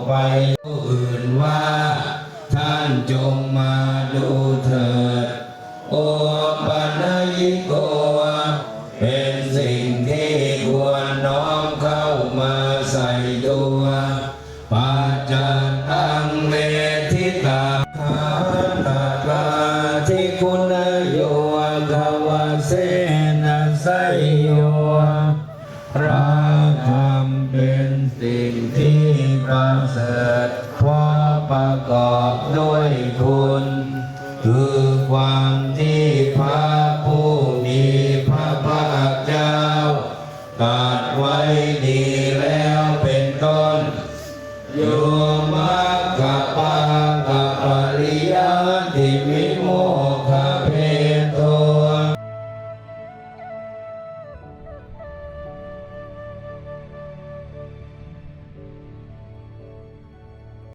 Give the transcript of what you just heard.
ไปผู้อื่นว่าท่านจงมาดูเถิดโอปัญญิโกเป็นสิ่งที่ควรน้อมเข้ามาใส่ตัวปัจจัตังเมทิตาคาตากาทิคุณโยทวเสนะไสโยพระธรรมเป็นสิ่งที่ประเสริฐเพราะประกอบด้วยคุณคือความที่พระผู้มีพระภาคเจ้าตรัสไว้ดีแล้วเป็นต้นโยมะกะปังกะปริยัติมิ